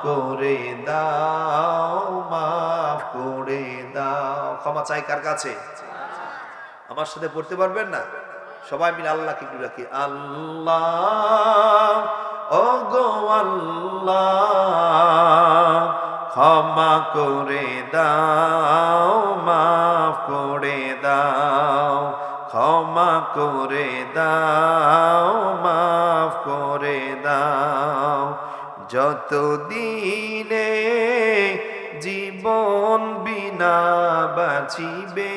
করে দাও, মাফ করে দাও। ক্ষমা চাই কার কাছে? আমার সাথে পড়তে পারবেন না? সবাই মিলে আল্লাহকে একটু রাখি, আল্লাহ, ও গো আল্লাহ, ক্ষমা করে দাও, মাফ করে দাও, ক্ষমা করে দাও, মাফ করে দাও। যত দিনে জীবন বিনা বাঁচিবে,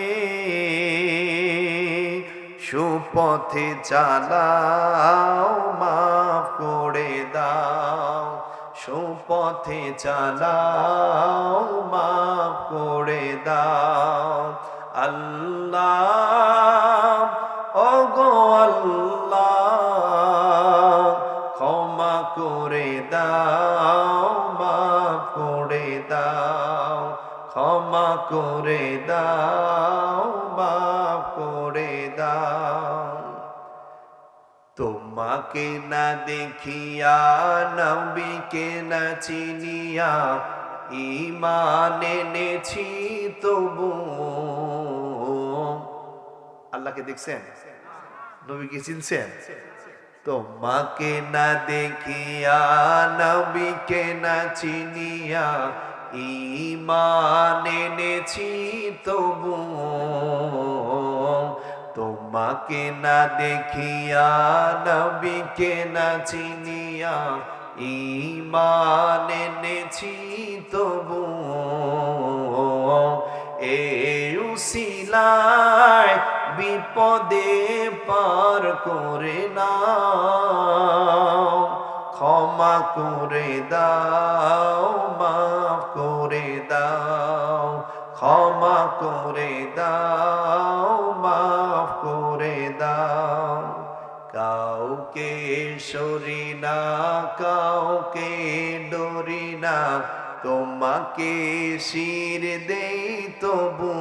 সুপথে চালাও, মাফ করে দাও, সুপথে চালাও, মাফ করে দাও। আল্লাহ, ও গো আল্লাহ, ক্ষমা করে দাও, মাফ করে দাও, ক্ষমা করে দাও, মাফ করে দাও। তোমাকে না দেখিয়া, নবীকে না চিনিয়া, ঈমান এনেছি তবু। আল্লাহকে দেখছেন? নবীকে চিনছেন? তোমাকে না দেখিয়া, নবীকে না চিনিয়া, ঈমান এনেছি তবু। তোমাকে না দেখিয়া, নবীকে না চিনিয়া, ঈমান এনেছি তবু। এই উসিলায় বিপদে পার করে নাও, ক্ষমা করে দাও, মাফ করে দাও, ক্ষমা করে দাও, মাফ করে দাও। কাউকে সরি না, কাউকে ডরি না, তোমাকে শির দেই তবু।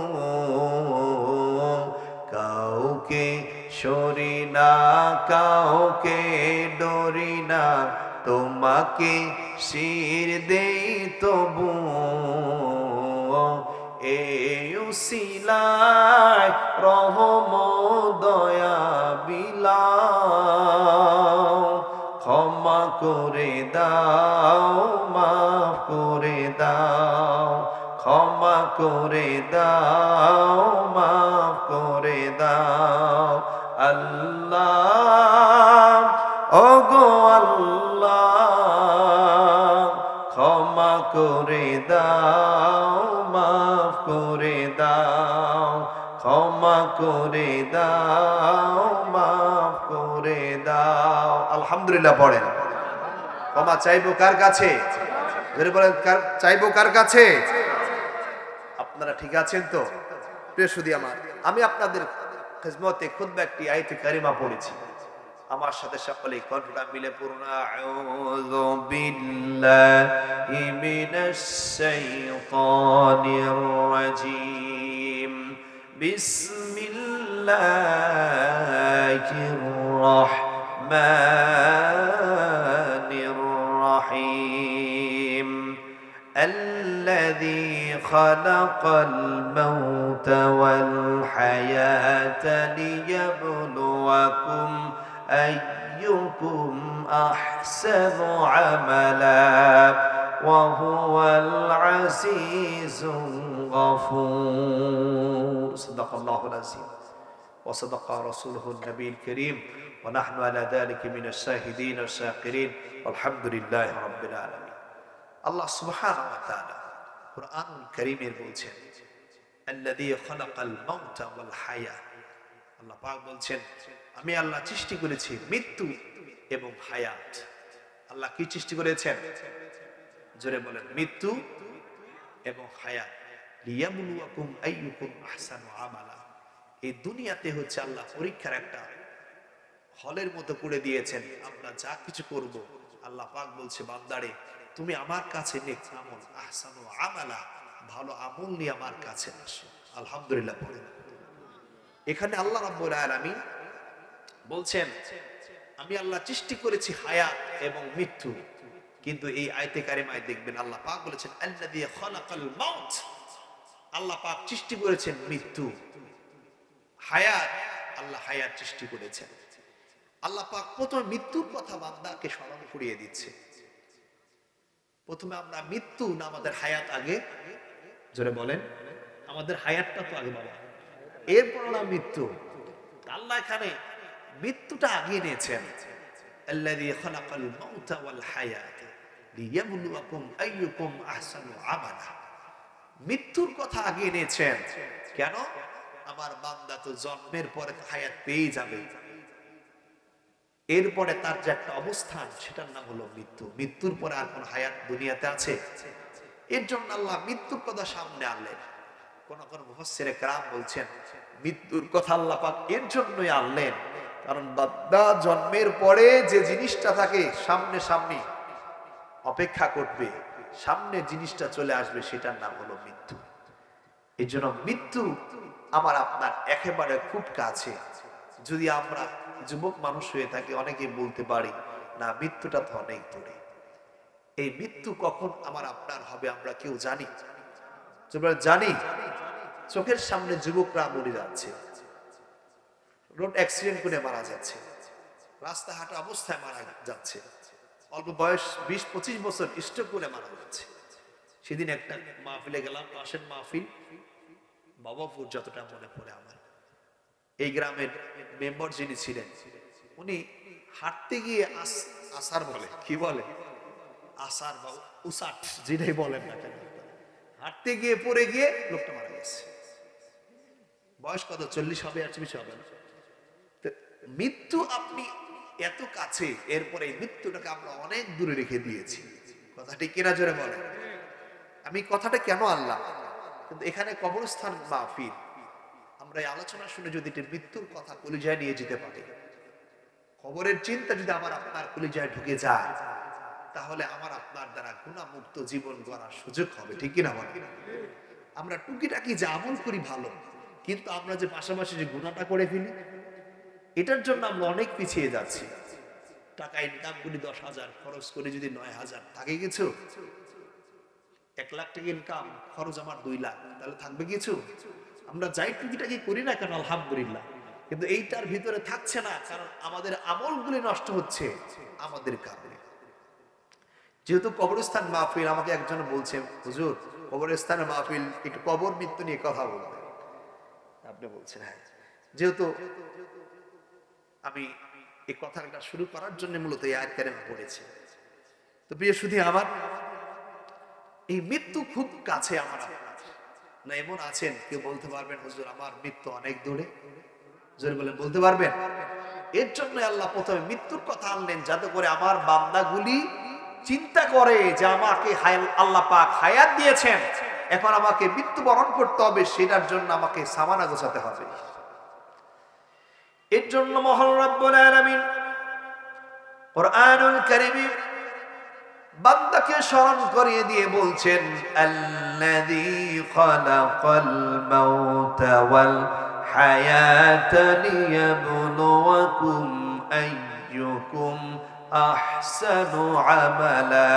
কাউকে সরি না, কাউকে ডরি না, তোমাকে শির দেই তবু। এই উসিলায় রহম দয়া বিলাও, ক্ষমা করে দাও, মাফ করে দাও, ক্ষমা করে দাও, মাফ করে দাও। আল্লাহ, ও গো আল্লাহ, ক্ষমা করে দাও, মাফ করে দাও, ক্ষমা করে দাও, মাফ করে দাও। আলহামদুলিল্লাহ পড়েন। ক্ষমা চাইবো কার কাছে? ধরে বলেন, চাইবো কার কাছে? আপনারা ঠিক আছেন তো? প্রিয় সুধী আমার, আমি আপনাদের খিদমতে খুতবা একটি আয়াতে কারিমা পড়েছি। আমার সাথে সকলেই কণ্ঠটা মিলে পড়ুন। আউযু বিল্লাহি মিনাশ শাইতানির রাজীম। বিসমিল্লাহির রাহমানির রাহিম। الذي خلق الموت والحياة ليبلوكم أيكم أحسن عملا وهو العزيز الغفور. صدق الله العظيم وصدق رسوله النبي الكريم ونحن على ذلك من الشاهدين والشاكرين والحمد لله رب العالمين. আল্লাহ সুবহানাহু ওয়া তাআলা কুরআনুল কারীমের বলছেন, আল্লাযী খালাকাল মাউতা ওয়াল হায়া। আল্লাহ পাক বলছেন, আমি আল্লাহ সৃষ্টি করেছি মৃত্যু এবং হায়াত। আল্লাহ কি সৃষ্টি করেছেন? জোরে বলেন, মৃত্যু এবং হায়াত। লিয়াবলুয়াকুম আইয়ুকুম আহসানু আমালা। এই দুনিয়াতে হচ্ছে আল্লাহ পরীক্ষার একটা হলের মতো করে দিয়েছেন। আমরা যা কিছু করব, আল্লাহ পাক বলছে, বান্দারে তুমি আমার কাছে নেক আমল, আহসানু আমালা, ভালো আমল নিয়ে আমার কাছে আসো। আলহামদুলিল্লাহ পড়ে। এখানে আল্লাহ রাব্বুল আলামিন বলছেন, আমি আল্লাহ সৃষ্টি করেছি হায়াত এবং মৃত্যু। কিন্তু এই আয়াতে কারিমায় দেখবেন আল্লাহ পাক বলেছেন আল্লাযী খালাকাল মাউত, আল্লাহ পাক সৃষ্টি করেছেন মৃত্যু, হায়াত, আল্লাহ হায়াত সৃষ্টি করেছেন। আল্লাহ পাক প্রথমে মৃত্যুর কথা বান্দাকে স্মরণ করিয়ে দিচ্ছে। প্রথমে আমরা মৃত্যু না আমাদের হায়াত আগে? জোরে বলেন, আমাদের হায়াতটা তো আগে বাবা, এরপর না মৃত্যু। আল্লাহ এখানে মৃত্যুটা আগে নিয়েছেন। আল্লাযী খালাকাল মাউতা ওয়াল হায়াত লিয়াবলুয়াকুম আইয়ুকুম আহসানু আমালা। মৃত্যুর কথা আগে নিয়েছেন কেন? আমার বান্দা তো জন্মের পরে হায়াত পেয়ে যাবে, এরপরে তার যে একটা অবস্থান সেটার নাম হলো মৃত্যু। মৃত্যুর পরে আর কোন হায়াত দুনিয়াতে আছে? এর জন্য আল্লাহ মৃত্যুর কথা সামনে আনলেন। কোন কোন মুফাসসিরে কেরাম বলছেন মৃত্যুর কথা আল্লাহ পাক এর জন্যই আনলেন কারণ বান্দা জন্মের পরে যে জিনিসটা থাকে সামনে সামনে অপেক্ষা করবে, সামনে জিনিসটা চলে আসবে, সেটার নাম হলো মৃত্যু। এই জন্য মৃত্যু আমার আপনার একেবারে খুব কাছে। যদি আমরা যুবক মানুষ হয়ে থাকি অনেকে বলতে পারি না মৃত্যুটা তো অনেক দূরে। এই মৃত্যু কখন আমার আপনার হবে আমরা কেউ জানি? জানি চোখের সামনে যুবকরা মরে যাচ্ছে, রোড অ্যাক্সিডেন্ট করে মারা যাচ্ছে, রাস্তা হাঁটা অবস্থায় মারা যাচ্ছে, অল্প বয়স 20-25 বছর স্ট্রোক করে মারা যাচ্ছে। সেদিন একটা মাহফিলে গেলাম, পাশের মাহফিল বাবাপুর, যতটা মনে পড়ে আমার, এই গ্রামের মেম্বার যিনি ছিলেন উনি হাঁটতে গিয়ে আসার বলে কি বলে আসার বা উসাট যেটাই বলেন না কেন, হাঁটতে গিয়ে পড়ে গিয়ে লোকটা মারা গেছে। বয়স কত? 40 হবে, আর বেশি হবে না। মৃত্যু আপনি এত কাছে, এরপরে এই মৃত্যুটাকে আমরা অনেক দূরে রেখে দিয়েছি। কথাটি কিনা জোরে বলেন। আমি কথাটা কেন আনলাম, কিন্তু এখানে কবরস্থান মাহফিল, আমরা এই আলোচনা শুনে যদি মৃত্যুর কথা কলিজায় নিয়ে যেতে পারি, কবরের চিন্তা যদি আমার আপনার কলিজায় ঢুকে যায়, তাহলে আমার আপনার দ্বারা গুনাহমুক্ত জীবন গড়ার সুযোগ হবে। ঠিক কিনা বলেন? আমরা টুকিটাকি যা আমল করি ভালো, কিন্তু আমরা যে পাশাপাশি যে গুনাহটা করে ফেলি, এটার জন্য আমরা অনেক পিছিয়ে যাচ্ছি। টাকা ইনকাম করি 10,000, খরচ করি যদি 9,000, থাকে কিছু? 1 লাখ টাকা ইনকাম, খরচ আমার 2 লাখ, তাহলে থাকবে কিছু? আমরা যাই টুকিটাকি করি না কেন আলহামদুলিল্লাহ, কিন্তু এইটার ভিতরে থাকছে না, কারণ আমাদের আমলগুলি নষ্ট হচ্ছে আমাদের কারণে। যেহেতু কবরস্থান মাহফিল, আমাকে একজন বলছে হুজুর কবরস্থানের মাহফিল, একটু কবর মৃত্যু নিয়ে কথা বলবেন। আপনি বলছেন হ্যাঁ, যেহেতু আমি এই কথাটা শুরু করার জন্য মূলত এই আয়াত কারিমা পড়েছি। তো প্রিয় সুধী আমার, এই মৃত্যু খুব কাছে আমার আপনার না? এমন আছেন কেউ বলতে পারবেন হুজুর আমার মৃত্যু অনেক দূরে? জোরে বলেন, বলতে পারবেন? এর জন্য আল্লাহ প্রথমে মৃত্যুর কথা আনলেন, যাতে করে আমার বান্দাগুলি চিন্তা করে যে আমাকে আল্লাহ পাক হায়াত দিয়েছেন, এখন আমাকে মৃত্যুবরণ করতে হবে, সেটার জন্য আমাকে সামানা গোছাতে হবে। এর জন্য মহান রব্বুল আলামিন কুরআনুল কারীমে বান্দাকে স্মরণ করিয়ে দিয়ে বলছেন আল্লাযী খালাকাল মাউতা ওয়াল হায়াতা লিয়াবলুয়াকুম আইয়ুকুম আহসানু আমালা।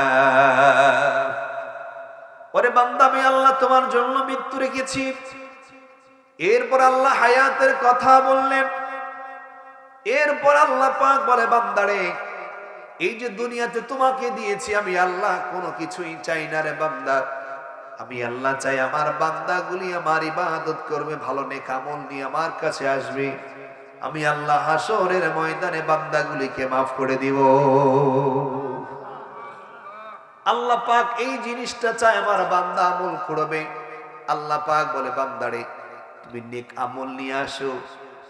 ওরে বান্দা, আমি আল্লাহ তোমার জন্য মৃত্যু রেখেছি। এরপর আল্লাহ হায়াতের কথা বললেন। এরপর আল্লাহ পাক বলে বান্দারে, এই যে দুনিয়াতে তোমাকে দিয়েছি আমি আল্লাহ কোনো কিছুই চাই না রে বান্দা, আমি আল্লাহ চাই আমার বান্দাগুলি আমার ইবাদত করবে, ভালো নেক আমল নিয়ে আমার কাছে আসবে, আমি আল্লাহ হাসরের ময়দানে বান্দাগুলিকে মাফ করে দিব। আল্লাহ পাক এই জিনিসটা চায়, আমার বান্দা আমল করবে। আল্লাহ পাক বলে বান্দারে তুমি নেক আমল নিয়ে আসো,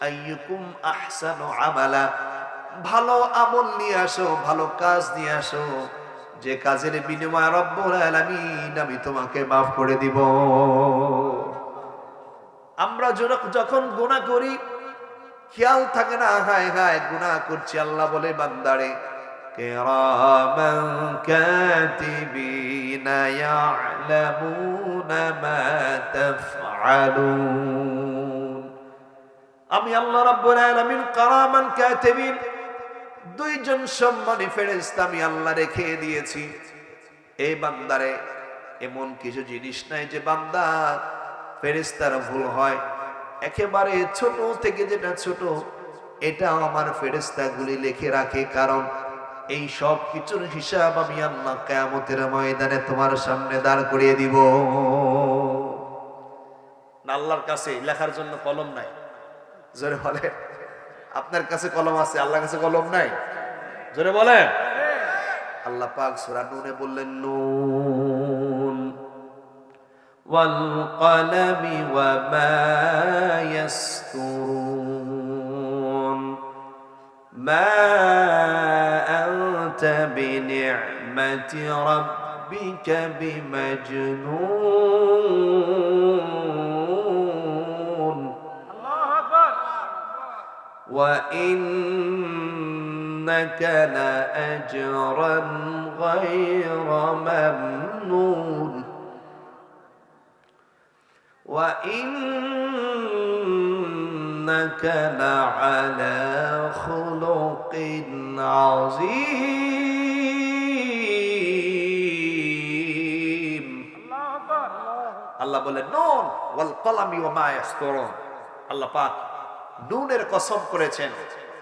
আইয়ুকুম আহসানু আমালা, ভালো আমল নিয়ে আসো, ভালো কাজ নিয়ে আসো, যে কাজের বিনিময়ে রব্বুল আলামিন আমি তোমাকে মাফ করে দিব। আমরা যখন গুনাহ করি খেয়াল থাকে না, হায় হায় গুনাহ করছি, আল্লাহ বলে বান্দারে কিরামান কাতিবিনা ইয়ালামুনা মা তাফআলুন। আমি আল্লাহ রাব্বুল আলামিন কিরামান কাতিবিন, দুইজন সম্মানী ফেরেশতা আমি আল্লাহ রেখে দিয়েছি। এই বান্দারে এমন কিছু জিনিস নাই যে বান্দা ফেরেশতার ভুল হয়, একেবারে ছোট থেকে যেটা ছোট এটাও আমার ফেরেশতাগুলি লিখে রাখে, কারণ এই সব কিছুর হিসাব আমি আল্লাহ কিয়ামতের ময়দানে তোমার সামনে দাঁড় করিয়ে দিব। না আল্লাহর কাছে লেখার জন্য কলম নাই? জোরে বলে। আপনার কাছে কলম আছে, আল্লাহর কাছে কলম নাই? জোরে বলেন। আল্লাহ পাক সূরা নূনে বললেন, নুন ওয়াল কলামি ওয়া মা ইয়াসতুরুন মা আনতা বিনি'মাতি রাব্বিকা বিমাজনুন আল্লাহু আকবার ওয়া ইন্নাকা লাআজরান গায়রা মামনুন وإنك لعلى خلق عظيم আল্লাহ বলে নুন ওয়াল কলামি ওয়া মা ইয়াসতুরুন। আল্লাহ পাক নুনের কসম করেছেন,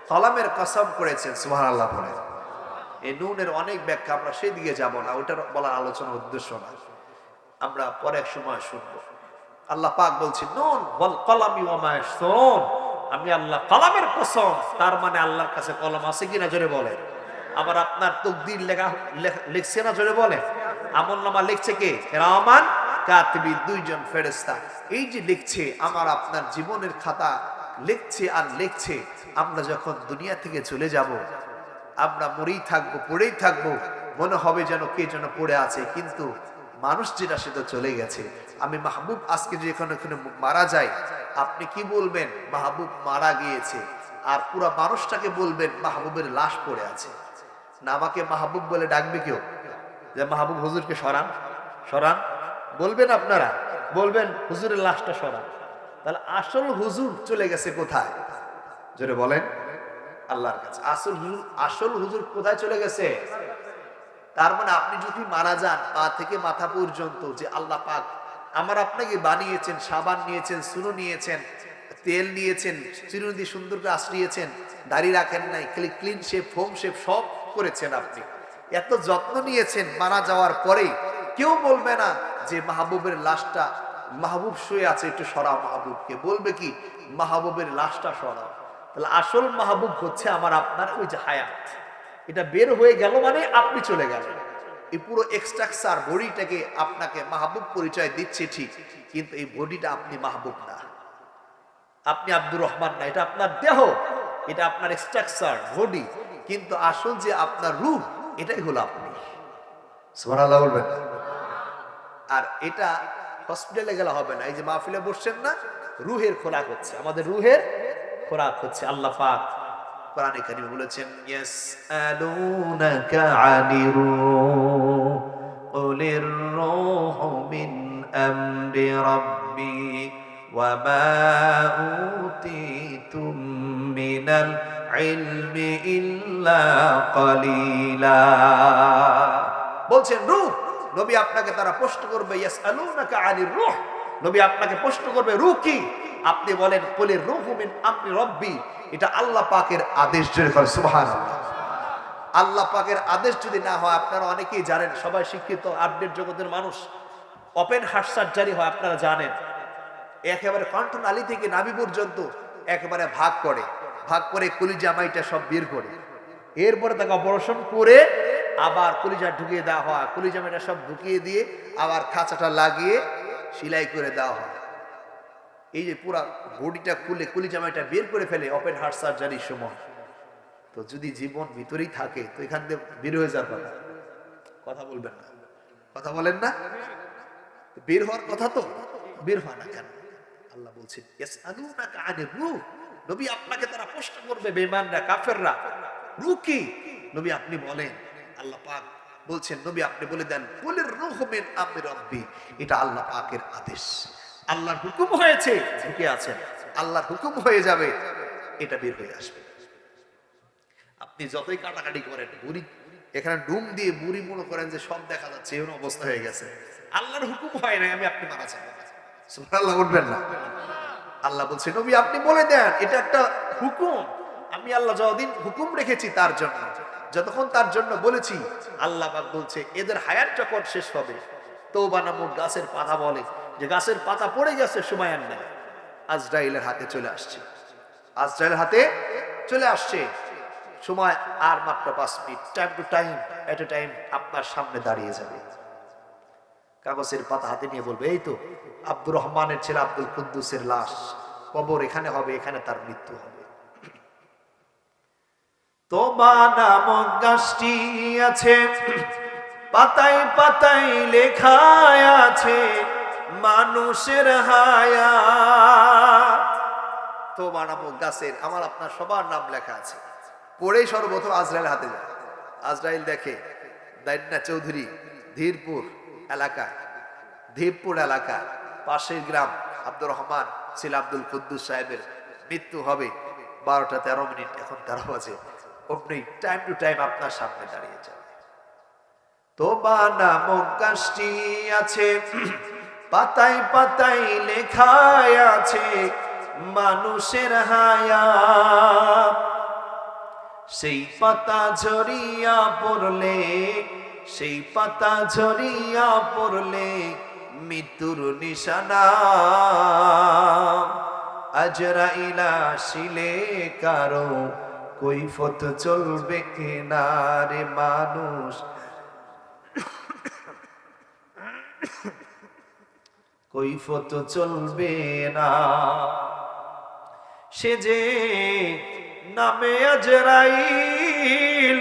কলমের কসম করেছেন। সুবহানাল্লাহ বলে। এই নুনের অনেক ব্যাখ্যা, আমরা সেই দিকে যাব না, ওটার বলার আলোচনার উদ্দেশ্য না, আমরা পরে এক সময় শুনবো। আল্লাহ পাক বলছেন নুন ওয়াল কলামি ওয়া মা ইয়াসতুরুন, আমি আল্লাহ কলমের কসম। তার মানে আল্লাহর কাছে কলম আছে কিনা জোরে বলে। আবার আপনার তাকদীর লিখছে না জোরে বলে। আমলনামা লিখছে কে? কিরামান কাতিবিন, দুইজন ফেরেশতা। এই যে লিখছে আমার আপনার জীবনের খাতা লিখছে আর লিখছে। আমরা যখন দুনিয়া থেকে চলে যাব, আমরা মরেই থাকবো, পড়েই থাকবো, মনে হবে যেন কে যেন পড়ে আছে, কিন্তু মানুষ যেটা সেটা চলে গেছে। আমি মাহবুব আজকে যে এখানে মারা যায়, আপনি কি বলবেন? মাহবুব মারা গিয়েছে। আর পুরো মানুষটাকে বলবেন মাহবুবের লাশ পড়ে আছে। না আমাকে মাহবুব বলে ডাকবে কেউ? যে মাহবুব হুজুরকে সরান সরান বলবেন আপনারা? বলবেন হুজুরের লাশটা সরান। তাহলে আসল হুজুর চলে গেছে কোথায় জোরে বলেন? আল্লাহর কাছে। আসল হুজুর কোথায় চলে গেছে? তার মানে আপনি যদি মারা যান, পা থেকে মাথা পর্যন্ত যে আল্লাহ পাক আমার আপনাকে বানিয়েছেন, সাবান নিয়েছেন, সুনো নিয়েছেন, তেল নিয়েছেন, চিরুনি দিয়ে সুন্দর করে আশ্রিয়েছেন, দাড়ি রাখেন নাই, ক্লিন শেপ, ফোম শেপ সব করেছেন, আপনি এত যত্ন নিয়েছেন, মারা যাওয়ার পরে কেউ বলবে না যে মাহবুবের লাশটা, মাহবুব শুয়ে আছে একটু সরাও মাহবুবকে। বলবে কি মাহবুবের লাশটা সরাও। তাহলে আসল মাহবুব হচ্ছে আমার আপনার ওই যে হায়াত, এটা বের হয়ে গেল মানে আপনি চলে গেলেন। এই পুরো এক্সট্রাকচার বডিটাকে আপনাকে মাহবুব পরিচয় দিচ্ছে ঠিক, কিন্তু এই বডিটা আপনি মাহবুব না, আপনি আব্দুর রহমান না। এটা আপনার দেহ, এটা আপনার স্ট্রাকচার বডি, কিন্তু আসল যে আপনার রূহ এটাই হলো আপনি। সুবহানাল্লাহ বলবেন। আর এটা হসপিটালে গেলে হবে না। এই যে মাহফিলে বসছেন না, রুহের খোরাক হচ্ছে, আমাদের রুহের খোরাক হচ্ছে। আল্লাহ পাক কোরআনে কারীমে বলেছেন ইয়াসআলুনাকা আনির রূহ কুলির রূহু মিন আমরি রাব্বি ওয়া মা উতীতুম মিনাল ইলমি ইল্লা কলিলা। বলছেন রূহ, নবী আপনাকে তারা প্রশ্ন করবে ইয়াসআলুনাকা আনির রূহ, নবী আপনাকে প্রশ্ন করবে রূহ কি? আপনি বলেন কুলির রূহু মিন আমরি রাব্বি, এটা আল্লাহ পাকের আদেশ। জোরে করে সুবহানাল্লাহ। আল্লাহ পাকের আদেশ যদি না হয়, আপনারা অনেকেই জানেন, সবাই শিক্ষিত আপডেট জগতের মানুষ, ওপেন হার্ট সার্জারি হয় আপনারা জানেন। একেবারে কণ্ঠনালী থেকে নাভি পর্যন্ত একেবারে ভাগ করে কলিজা মাইটা সব বের করে, এরপরে তাকে অপারেশন করে আবার কলিজা ঢুকিয়ে দেওয়া হয়, কলিজা মাইটা সব ঢুকিয়ে দিয়ে আবার খাঁচাটা লাগিয়ে সেলাই করে দেওয়া হয়। এই যে পুরা বডিটা খুলে কলিজা মাইটা বের করে ফেলে ওপেন হার্ট সার্জারির সময়। তো যদি জীবন ভিতরেই থাকে তো এখান থেকে বের হয়ে যাওয়ার কথা, কথা বলবেন না, কথা বলেন না, বের হওয়ার কথা তো বের হয় না কেন? আল্লাহ বলছেন ইয়াসআলুনাকা আনির রূহ, নবী আপনাকে তারা প্রশ্ন করবে, বেঈমানরা, কাফেররা, রূহ কি? নবী আপনি বলেন, আল্লাহ পাক বলছেন নবী আপনি বলে দেন কুলির রূহু মিন আমরি রাব্বি, এটা আল্লাহ পাকের আদেশ, আল্লাহর হুকুম হয়েছে, ঢুকে আছেন, আল্লাহর হুকুম হয়ে যাবে, এটা বের হয়ে আসবে। আপনি যতই কাটাকাটি করেন, বুড়ি এখানে ডুম দিয়ে বুড়ি মনে করেন যে সব দেখা যাচ্ছে, এমন অবস্থা হয়ে গেছে। আল্লাহর হুকুম হয় নাই, আমি আপনি মারা যাবো, সুবহানাল্লাহ বলবেন না? আল্লাহ বলছে নবী আপনি বলে দেন এটা একটা হুকুম, আমি আল্লাহ যতদিন হুকুম রেখেছি তার জন্য, যতক্ষণ তার জন্য বলেছি, আল্লাহ পাক বলছে এদের হায়াত যখন শেষ হবে, তওবা নামক গাছের পাতা বলে যে গাছের পাতা পড়ে গেছে সময়ের নাই, আজরাইলের হাতে চলে আসছে, আজরাইলের হাতে চলে আসছে, সময় আর মাত্র 5 minute, time to time, at A time আপনার সামনে দাঁড়িয়ে যাবে, কাগজের পাতা হাতে নিয়ে বলবে এই তো আব্দুর রহমানের ছেলে আব্দুল কুদ্দুসের লাশ, কবর এখানে হবে, এখানে তার মৃত্যু হবে। তওবা নামক গাছটি আছে, পাতায় পাতায় লেখা আছে মানুষের হায়াত। তওবা নামক গাছের আমার আপনার সবার নাম লেখা আছে, পড়েই সর্বপ্রথম আজরাইল হাতে যায়। আজরাইল দেখে দাইন্না চৌধুরী ধীরপুর এলাকায়, ধীরপুর এলাকা পাশের গ্রাম আব্দুর রহমান ছিল আব্দুল কুদ্দুস সাহেবের মৃত্যু হবে 12টা 13 মিনিট, এখন 13 বাজে, অমনি টাইম টু টাইম আপনার সামনে দাঁড়িয়ে যাবে। তওবা নামক গাছটি আছে, পাতায় পাতায় লেখা আছে মানুষের হায়াত, সেই পাতা ঝরিয়া পড়লে, সেই পাতা ঝরিয়া পড়লে মৃত্যুর নিশানা, আজরাইল আসিলে কারো কৈফত চলবে না রে মানুষ, কৈফত চলবে না, সে যে নামে আজরাইল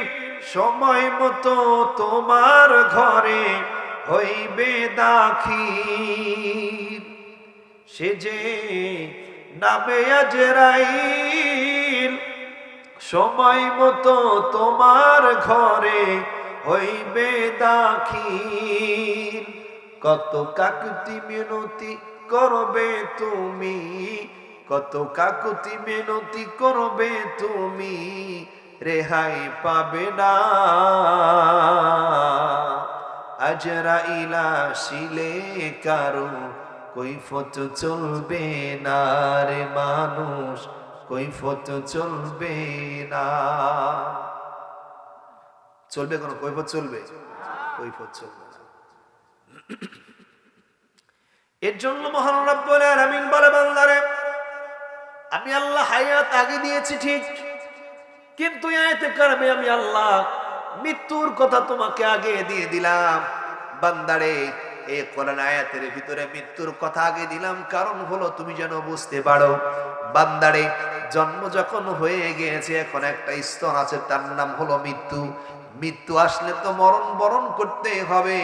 সময় মতো তোমার ঘরে হইবে দাখিল, সে যে নামে আজরাইল সময় মতো তোমার ঘরে হইবে দাখিল, কত কাকুতি মিনতি করবে তুমি, কত কাকুতি মিনতি করবে তুমি, রেহাই পাবে না, আজরাইল আসিলে কারো কৈফত চলবে না রে মানুষ, কৈফত চলবে না, চলবে কোন কৈফত চলবে, কৈফত চলবে না। এর জন্য মহান রব্বুল আলামিন বলে বান্দারে আমি আল্লাহ হায়াত আগে দিয়েছি ঠিক, কিন্তু আয়াতে কারিমে আমি আল্লাহ মৃত্যুর কথা তোমাকে আগে দিয়ে দিলাম। বান্দারে এই কোরআন আয়াতের ভিতরে মৃত্যুর কথা আগে দিলাম, কারণ হলো তুমি যেন বুঝতে পারো বান্দারে জন্ম যখন হয়ে গিয়েছে, এখন একটা স্তর আছে তার নাম হলো মৃত্যু, মৃত্যু আসলে তো মরণ বরণ করতে হবে,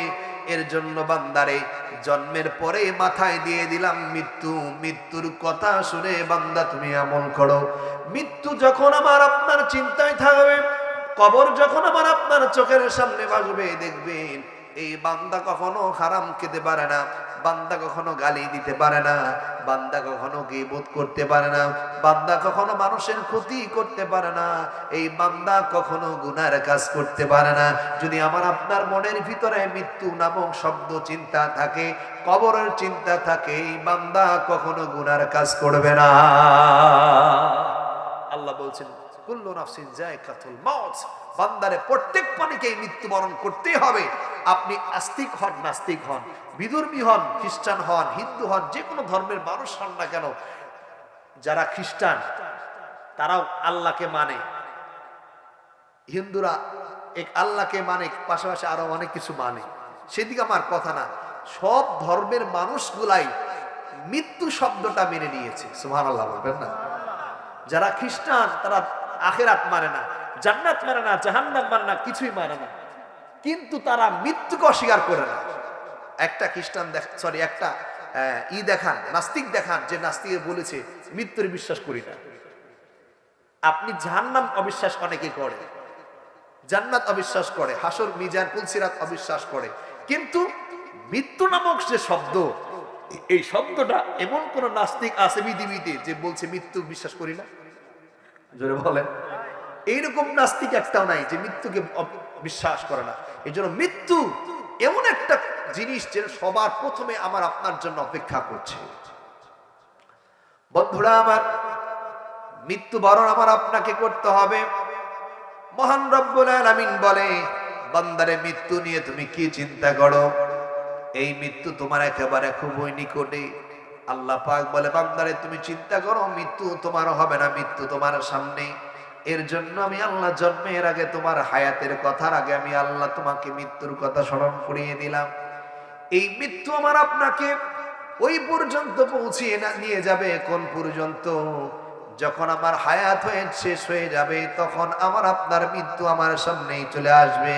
এর জন্য বান্দারে জন্মের পরে মাথায় দিয়ে দিলাম মৃত্যু, মৃত্যুর কথা শুনে বান্দা তুমি আমল করো। মৃত্যু যখন আমার আপনার চিন্তায় থাকবে, কবর যখন আমার আপনার চোখের সামনে ভাসবে, দেখবেন এই বান্দা কখনো হারাম খেতে পারে না, বান্দা কখনো গালি দিতে পারে না, বান্দা কখনো গীবত করতে পারে না, বান্দা কখনো মানুষের ক্ষতি করতে পারে না, এই বান্দা কখনো গুনার কাজ করতে পারে না। যদি আমার আপনার মনের ভিতরে মৃত্যু নামক শব্দ চিন্তা থাকে, কবরের চিন্তা থাকে, এই বান্দা কখনো গুনার কাজ করবে না। আল্লাহ বলছেন কুল্লু নাফসিন যায়কাতুল মাউত, বান্দারে প্রত্যেক প্রাণীকে মৃত্যুবরণ করতেই হবে। আপনি আস্তিক হন, নাস্তিক হন, বিধর্মী হন, খ্রিস্টান হন, হিন্দু হন, যে কোনো ধর্মের মানুষ হন না কেন, যারা খ্রিস্টান তারাও আল্লাহকে মানে, হিন্দুরা এক আল্লাহকে মানে, পাশাপাশি আরো অনেক কিছু মানে, সেদিকে আমার কথা না। সব ধর্মের মানুষগুলাই মৃত্যু শব্দটা মেনে নিয়েছে, সুবহানাল্লাহ বলবেন না? যারা খ্রিস্টান তারা আখিরাত মানে না, জান্নাত মানে না, জাহান্নাম মানে না, কিছুই মানে না, কিন্তু তারা মৃত্যুকে অস্বীকার করে না। একটা খ্রিস্টান একটা দেখান, নাস্তিক দেখান যে নাস্তিকে বলেছে মৃত্যুর বিশ্বাস করি না। আপনি জাহান্নাম অবিশ্বাস অনেকে করে, জান্নাত অবিশ্বাস করে, হাসর মিজান পুলসিরাত অবিশ্বাস করে, কিন্তু মৃত্যু নামক যে শব্দ, এই শব্দটা এমন কোন নাস্তিক আছে পৃথিবীতে যে বলছে মৃত্যু বিশ্বাস করি না? জোরে বলেন। এইরকম নাস্তিক একটাও নাই যে মৃত্যুকে বিশ্বাস করে না। এই জন্য মৃত্যু এমন একটা জিনিস যে সবার প্রথমে আমার আপনার জন্য অপেক্ষা করছে। বন্ধুরা আমার, মৃত্যুবরণ আমার আপনাকে করতে হবে। মহান রব্বুল আলামিন বলে, বান্দারে মৃত্যু নিয়ে তুমি কি চিন্তা করো? এই মৃত্যু তোমার একেবারে খুবই নিকটে। আল্লাহ পাক বলে, বান্দারে তুমি চিন্তা করো, মৃত্যু তোমার হবে না, মৃত্যু তোমার সামনে। এর জন্য আমি আল্লাহ জন্মের আগে তোমার হায়াতের কথার আগে আমি আল্লাহ তোমাকে মৃত্যুর কথা স্মরণ করিয়ে দিলাম। এই মৃত্যু আমার আপনাকে ওই পর্যন্ত পৌঁছিয়ে নিয়ে যাবে। কোন পর্যন্ত? যখন আমার হায়াত হয়ে শেষ হয়ে যাবে, তখন আমার আপনার মৃত্যু আমার সামনেই চলে আসবে।